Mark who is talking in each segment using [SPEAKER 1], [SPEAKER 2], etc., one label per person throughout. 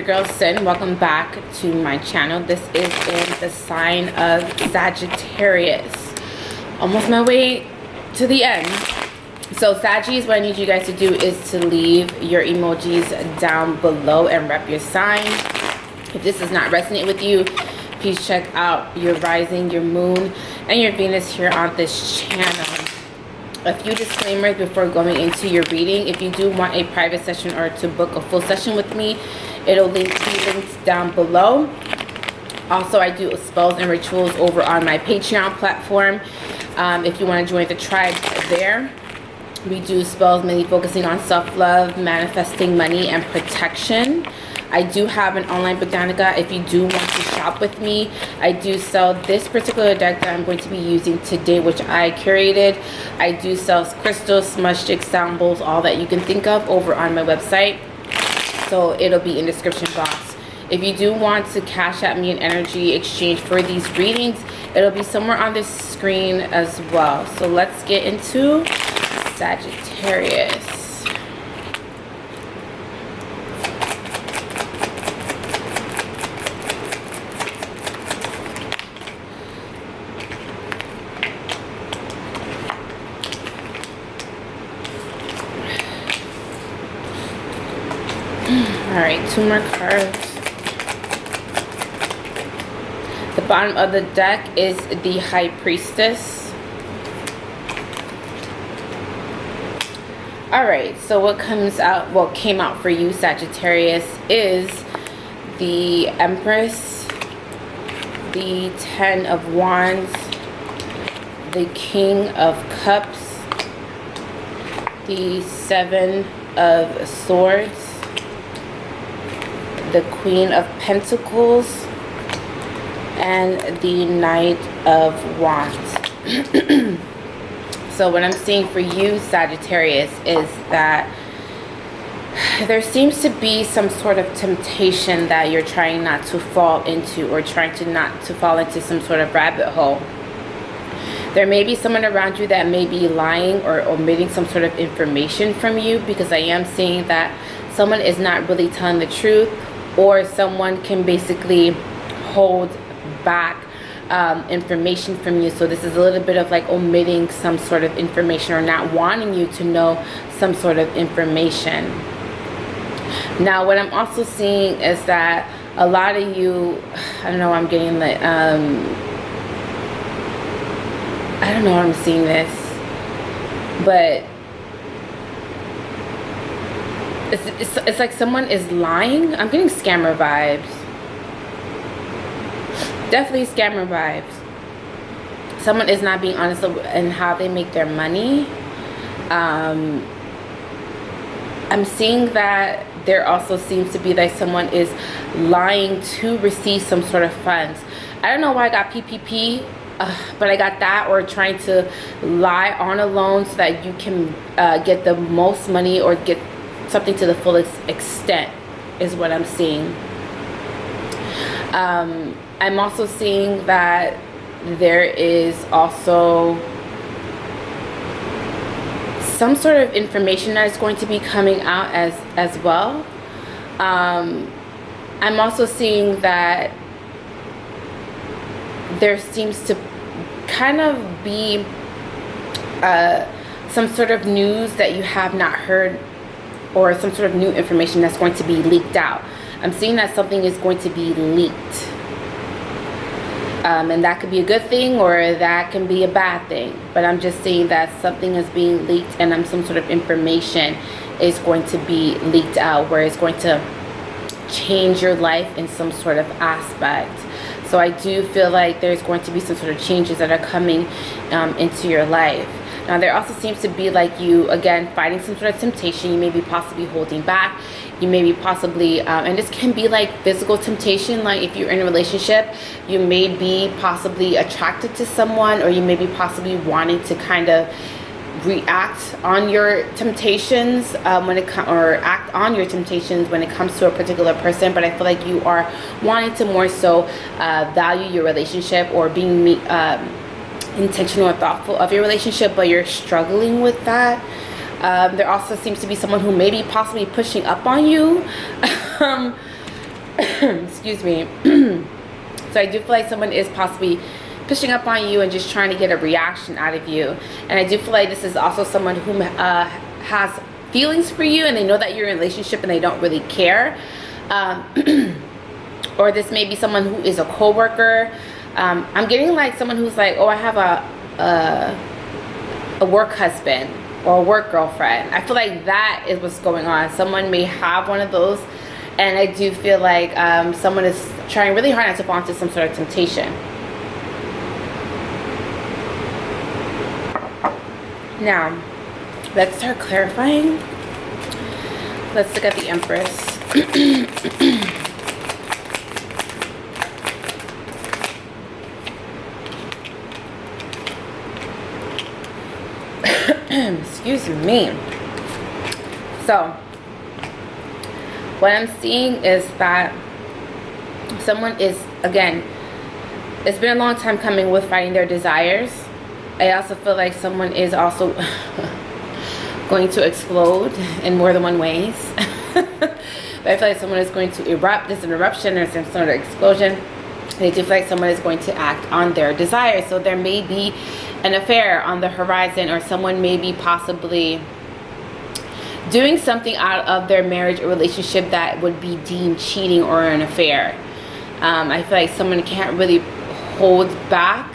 [SPEAKER 1] your girl Sin. Welcome back to my channel. This is in the sign of Sagittarius. Almost my way to the end. So Saggies, what I need you guys to do is to leave your emojis down below and rep your sign. If this does not resonate with you, please check out your rising, your moon, and your Venus here on this channel. A few disclaimers before going into your reading. If you do want a private session or to book a full session with me, it'll be linked down below. Also, I do spells and rituals over on my Patreon platform. If you want to join the tribe there, we do spells mainly focusing on self-love, manifesting money, and protection. I do have an online botanica. If you do want to shop with me, I do sell this particular deck that I'm going to be using today, which I curated. I do sell crystals, smudge sticks, sound bowls, all that you can think of over on my website. So it'll be in the description box. If you do want to cash at me an energy exchange for these readings, it'll be somewhere on this screen as well. So let's get into Sagittarius. Alright, two more cards. The bottom of the deck is the High Priestess. Alright, so what came out for you, Sagittarius, is the Empress, the Ten of Wands, the King of Cups, the Seven of Swords, the Queen of Pentacles, and the Knight of Wands. So what I'm seeing for you, Sagittarius, is that there seems to be some sort of temptation that you're trying not to fall into, or trying to not to fall into some sort of rabbit hole. There may be someone around you that may be lying or omitting some sort of information from you, because I am seeing that someone is not really telling the truth, or someone can basically hold back information from you. So this is a little bit of like omitting some sort of information, or not wanting you to know some sort of information. Now what I'm also seeing is that a lot of you, I don't know, I'm getting the I don't know how I'm seeing this, but it's like someone is lying. I'm getting scammer vibes. Definitely scammer vibes. Someone is not being honest in how they make their money. I'm seeing that there also seems to be like someone is lying to receive some sort of funds. I don't know why I got PPP, but I got that, or trying to lie on a loan so that you can get the most money or get something to the fullest extent, is what I'm seeing. I'm also seeing that there is also some sort of information that is going to be coming out as well. I'm also seeing that there seems to kind of be some sort of news that you have not heard, or some sort of new information that's going to be leaked out. I'm seeing that something is going to be leaked. And that could be a good thing, or that can be a bad thing. But I'm just seeing that something is being leaked, and some sort of information is going to be leaked out, where it's going to change your life in some sort of aspect. So I do feel like there's going to be some sort of changes that are coming into your life. Now there also seems to be like you, again, fighting some sort of temptation. You may be possibly holding back. You may be possibly, and this can be like physical temptation. Like if you're in a relationship, you may be possibly attracted to someone, or you may be possibly wanting to kind of react on your temptations or act on your temptations when it comes to a particular person. But I feel like you are wanting to more so value your relationship, or being intentional or thoughtful of your relationship, but you're struggling with that. There also seems to be someone who may be possibly pushing up on you excuse me. So I do feel like someone is possibly pushing up on you and just trying to get a reaction out of you. And I do feel like this is also someone who has feelings for you, and they know that you're in a relationship and they don't really care. Or this may be someone who is a co-worker. I'm getting like someone who's like, oh, I have a work husband or a work girlfriend. I feel like that is what's going on. Someone may have one of those, and I do feel like someone is trying really hard not to fall into some sort of temptation. Now, let's start clarifying. Let's look at the Empress. Excuse me. So, what I'm seeing is that someone is, again, it's been a long time coming with fighting their desires. I also feel like someone is also going to explode in more than one ways. But I feel like someone is going to erupt. There's an eruption or some sort of explosion. They do feel like someone is going to act on their desires. So there may be an affair on the horizon, or someone may be possibly doing something out of their marriage or relationship that would be deemed cheating or an affair. I feel like someone can't really hold back,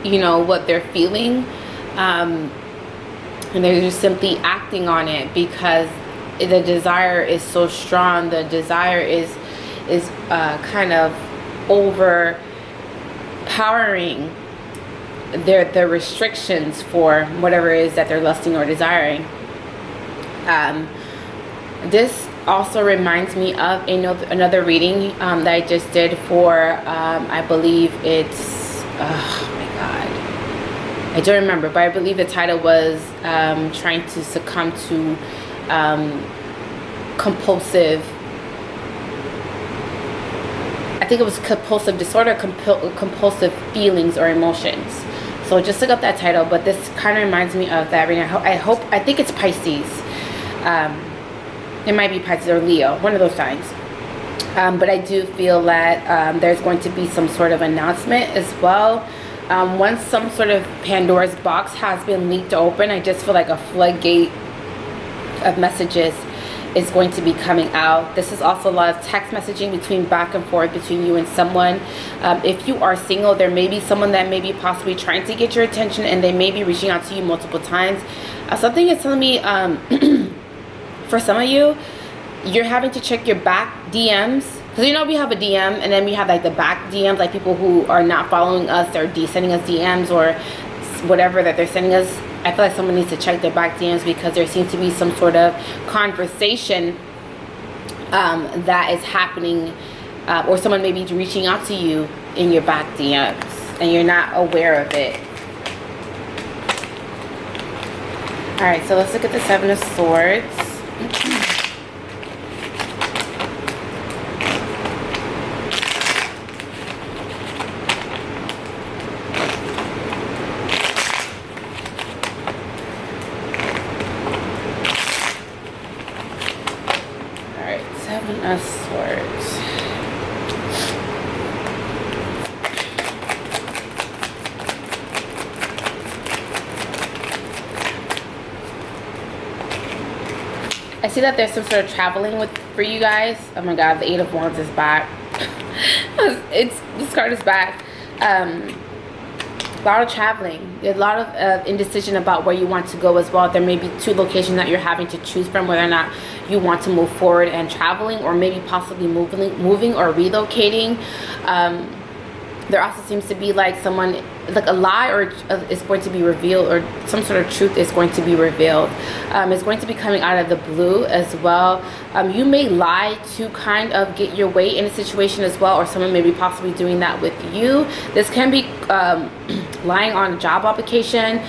[SPEAKER 1] you know, what they're feeling, and they're just simply acting on it because the desire is so strong. The desire is kind of overpowering their restrictions for whatever it is that they're lusting or desiring. This also reminds me of another reading that I just did for I believe it's oh my god, I don't remember, but I believe the title was trying to succumb to compulsive, I think it was compulsive disorder, compulsive feelings or emotions. So just look up that title, but this kind of reminds me of that reading. I think it's Pisces. It might be Pisces or Leo, one of those signs. But I do feel that there's going to be some sort of announcement as well. Once some sort of Pandora's box has been leaked open, I just feel like a floodgate of messages is going to be coming out. This is also a lot of text messaging between back and forth between you and someone. If you are single, there may be someone that may be possibly trying to get your attention, and they may be reaching out to you multiple times. Something is telling me for some of you, you're having to check your back DMs, because you know we have a DM and then we have like the back DMs, like people who are not following us, they're sending us DMs or whatever that they're sending us. I feel like someone needs to check their back DMs because there seems to be some sort of conversation that is happening, or someone may be reaching out to you in your back DMs and you're not aware of it. Alright, so let's look at the Seven of Swords. Seven of Swords. I see that there's some sort of traveling for you guys. Oh my god, the Eight of Wands is back. This card is back. A lot of traveling, a lot of indecision about where you want to go as well. There may be two locations that you're having to choose from, whether or not you want to move forward and traveling, or maybe possibly moving or relocating. There also seems to be like someone, like a lie or is going to be revealed, or some sort of truth is going to be revealed. It's going to be coming out of the blue as well. You may lie to kind of get your way in a situation as well, or someone may be possibly doing that with you. This can be lying on a job application,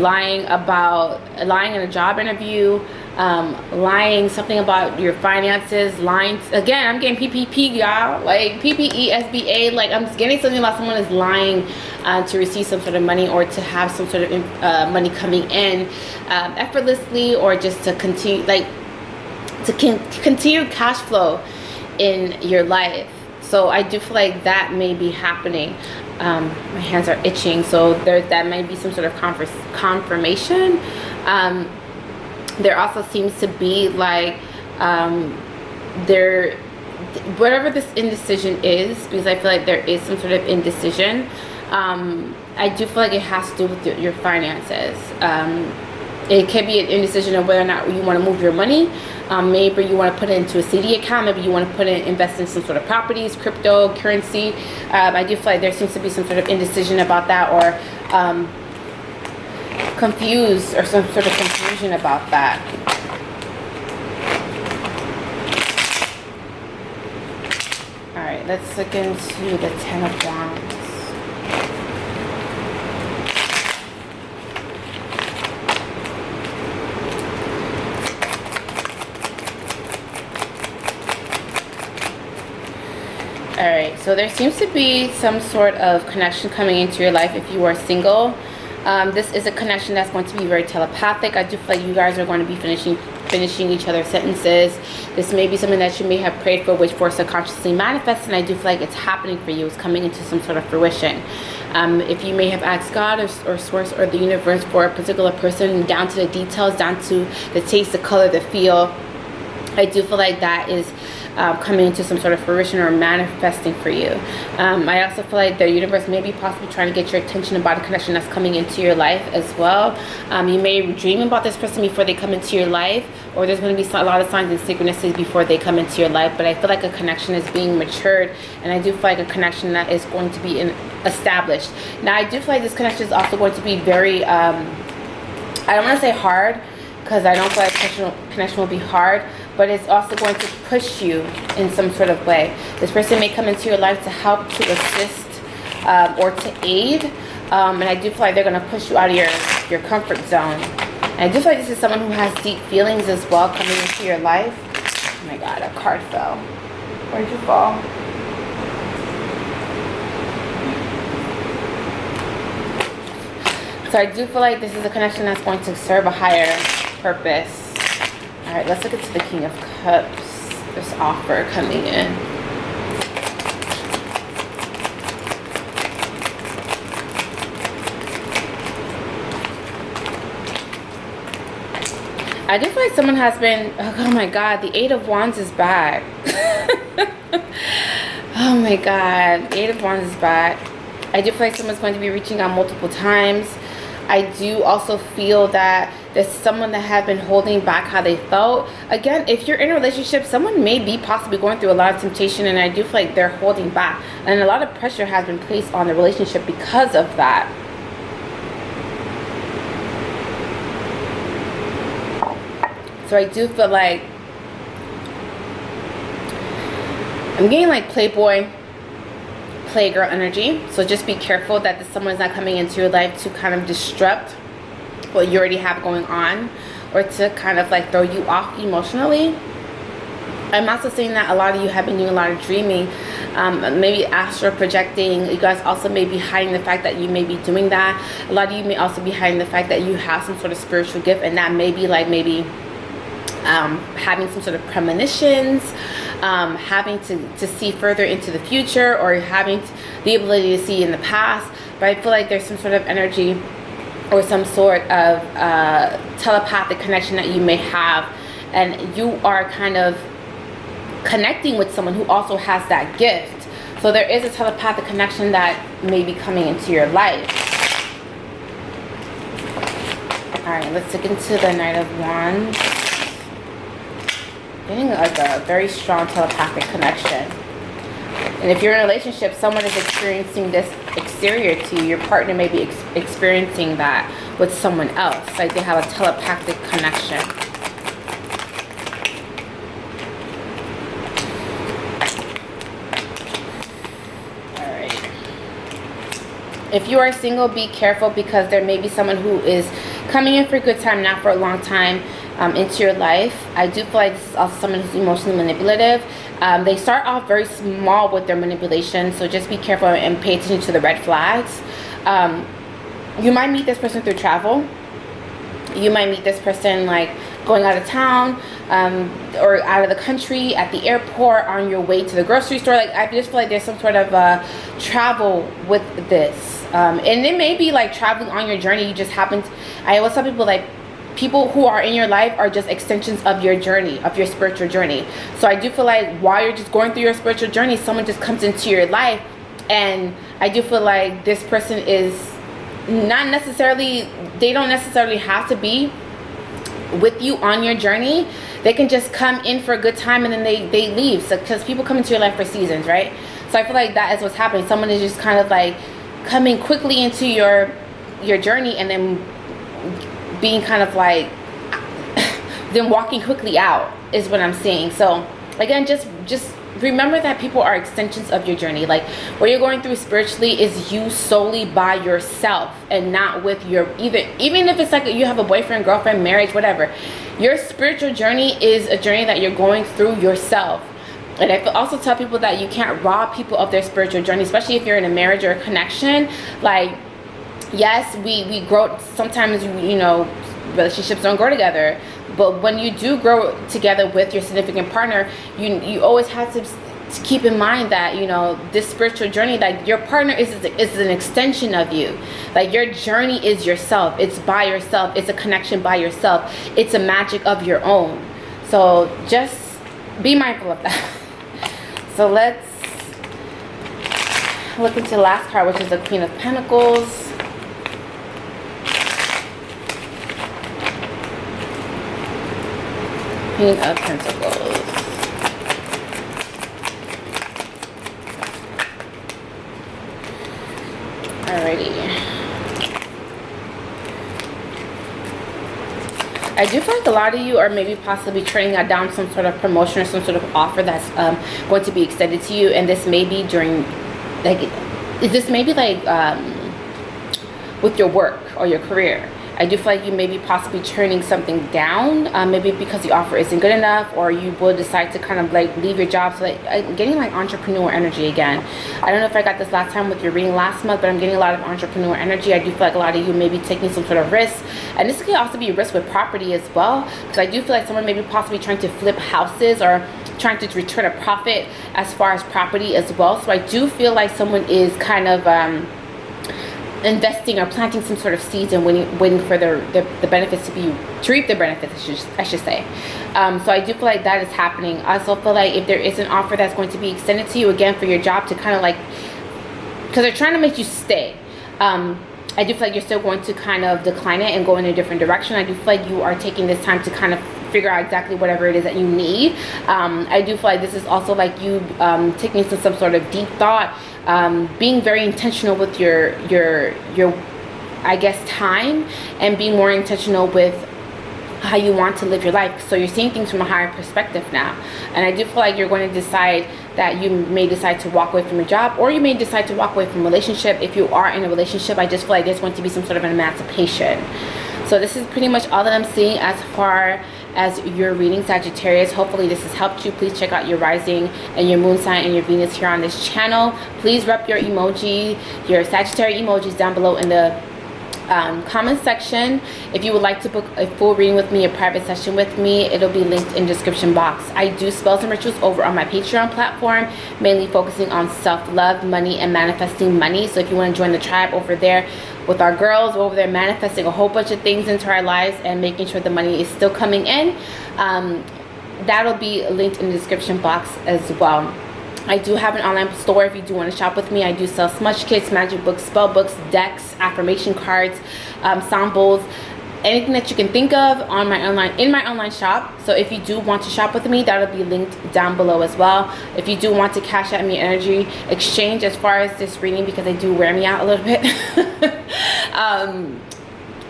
[SPEAKER 1] lying in a job interview, lying something about your finances, lying again, I'm getting PPP, y'all, like PPE, SBA, like I'm getting something about someone is lying to receive some sort of money, or to have some sort of money coming in effortlessly, or just to continue, like to continue cash flow in your life. So I do feel like that may be happening. My hands are itching, so that might be some sort of confirmation. There also seems to be like whatever this indecision is, because I feel like there is some sort of indecision. I do feel like it has to do with your finances. It can be an indecision of whether or not you want to move your money. Maybe you want to put it into a CD account. Maybe you want to invest in some sort of properties, cryptocurrency. I do feel like there seems to be some sort of indecision about that, or confused, or some sort of confusion about that. All right, let's look into the Ten of Wands. Alright, so there seems to be some sort of connection coming into your life if you are single. This is a connection that's going to be very telepathic. I do feel like you guys are going to be finishing each other's sentences. This may be something that you may have prayed for, which for subconsciously manifests, and I do feel like it's happening for you. It's coming into some sort of fruition. If you may have asked God or Source or the universe for a particular person, down to the details, down to the taste, the color, the feel, I do feel like that is coming into some sort of fruition or manifesting for you. I also feel like the universe may be possibly trying to get your attention about a connection that's coming into your life as well. You may dream about this person before they come into your life, or there's going to be a lot of signs and synchronicities before they come into your life, but I feel like a connection is being matured, and I do feel like a connection that is going to be established. Now, I do feel like this connection is also going to be very, I don't want to say hard, because I don't feel like connection will be hard, but it's also going to push you in some sort of way. This person may come into your life to help, to assist, or to aid, and I do feel like they're going to push you out of your comfort zone. And I do feel like this is someone who has deep feelings as well coming into your life. Oh my God, a card fell. Where'd you fall? So I do feel like this is a connection that's going to serve a higher purpose. All right, let's look into the King of Cups. This offer coming in. I do feel like someone has been, oh my God, the Eight of Wands is back. Oh my God, Eight of Wands is back. I do feel like someone's going to be reaching out multiple times. I do also feel that there's someone that have been holding back how they felt. Again, if you're in a relationship, someone may be possibly going through a lot of temptation, and I do feel like they're holding back. And a lot of pressure has been placed on the relationship because of that. So I do feel like I'm getting like Playboy, Playgirl energy. So just be careful that someone's not coming into your life to kind of disrupt what you already have going on, or to kind of like throw you off emotionally. I'm also saying that a lot of you have been doing a lot of dreaming, maybe astral projecting. You guys also may be hiding the fact that you may be doing that. A lot of you may also be hiding the fact that you have some sort of spiritual gift, and that may be like maybe having some sort of premonitions, having to see further into the future, or having the ability to see in the past. But I feel like there's some sort of energy or some sort of telepathic connection that you may have, and you are kind of connecting with someone who also has that gift. So there is a telepathic connection that may be coming into your life. All right, let's look into the Knight of Wands. Getting like a very strong telepathic connection. And if you're in a relationship, someone is experiencing this exterior to you. Your partner may be experiencing that with someone else. Like they have a telepathic connection. Alright. If you are single, be careful, because there may be someone who is coming in for a good time, not for a long time, into your life. I do feel like this is also someone who's emotionally manipulative. They start off very small with their manipulation, so just be careful and pay attention to the red flags. You might meet this person through travel. You might meet this person like going out of town. or out of the country, at the airport, on your way to the grocery store. Like, I just feel like there's some sort of travel with this, and it may be like traveling on your journey. You just happen to, I always tell people, like, people who are in your life are just extensions of your journey, of your spiritual journey. So I do feel like while you're just going through your spiritual journey, someone just comes into your life, and I do feel like this person is not necessarily, they don't necessarily have to be with you on your journey. They can just come in for a good time and then they leave. So because people come into your life for seasons, right? So I feel like that is what's happening. Someone is just kind of like coming quickly into your journey, and then being kind of like then walking quickly out is what I'm seeing. So again, just remember that people are extensions of your journey. Like, what you're going through spiritually is you solely by yourself, and not with your, even if it's like you have a boyfriend, girlfriend, marriage, whatever. Your spiritual journey is a journey that you're going through yourself. And I also tell people that you can't rob people of their spiritual journey, especially if you're in a marriage or a connection. Like, yes, we grow, sometimes, you know, relationships don't grow together, but when you do grow together with your significant partner, you always have to keep in mind that, you know, this spiritual journey, like, your partner is an extension of you. Like, your journey is yourself. It's by yourself. It's a connection by yourself. It's a magic of your own. So just be mindful of that. So let's look into the last card, which is the Queen of Pentacles. Queen of Pentacles. Alrighty. I do feel like a lot of you are maybe possibly turning down some sort of promotion or some sort of offer that's going to be extended to you, and this may be during, like, this may be like with your work or your career. I do feel like you may be possibly turning something down, maybe because the offer isn't good enough, or you will decide to kind of like leave your job. So like, I'm getting like entrepreneur energy again. I don't know if I got this last time with your reading last month, but I'm getting a lot of entrepreneur energy. I do feel like a lot of you may be taking some sort of risk, and this could also be a risk with property as well, because I do feel like someone may be possibly trying to flip houses or trying to return a profit as far as property as well. So I do feel like someone is kind of investing or planting some sort of seeds and waiting for the benefits to reap the benefits, I should say. So I do feel like that is happening. I also feel like if there is an offer that's going to be extended to you, again, for your job, to kind of like, because they're trying to make you stay, I do feel like you're still going to kind of decline it and go in a different direction. I do feel like you are taking this time to kind of figure out exactly whatever it is that you need. I do feel like this is also like you taking some sort of deep thought, being very intentional with your I guess time, and being more intentional with how you want to live your life. So you're seeing things from a higher perspective now, and I do feel like you're going to decide that you may decide to walk away from your job, or you may decide to walk away from a relationship. If you are in a relationship, I just feel like there's going to be some sort of an emancipation. So this is pretty much all that I'm seeing as far as your reading, Sagittarius. Hopefully this has helped you. Please check out your rising and your moon sign and your Venus here on this channel. Please rep your emoji, your Sagittarius emojis down below in the comment section. If you would like to book a full reading with me, a private session with me, it'll be linked in the description box. I do spells and rituals over on my Patreon platform, mainly focusing on self-love, money, and manifesting money. So if you want to join the tribe over there with our girls, we're over there manifesting a whole bunch of things into our lives and making sure the money is still coming in, that'll be linked in the description box as well. I do have an online store if you do want to shop with me. I do sell smudge kits, magic books, spell books, decks, affirmation cards, sound bowls, anything that you can think of on my online shop. So if you do want to shop with me, that'll be linked down below as well. If you do want to cash out me energy exchange as far as this reading, because they do wear me out a little bit,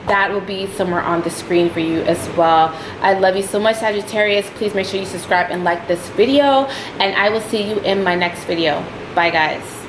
[SPEAKER 1] that will be somewhere on the screen for you as well. I love you so much, Sagittarius. Please make sure you subscribe and like this video, and I will see you in my next video. Bye, guys.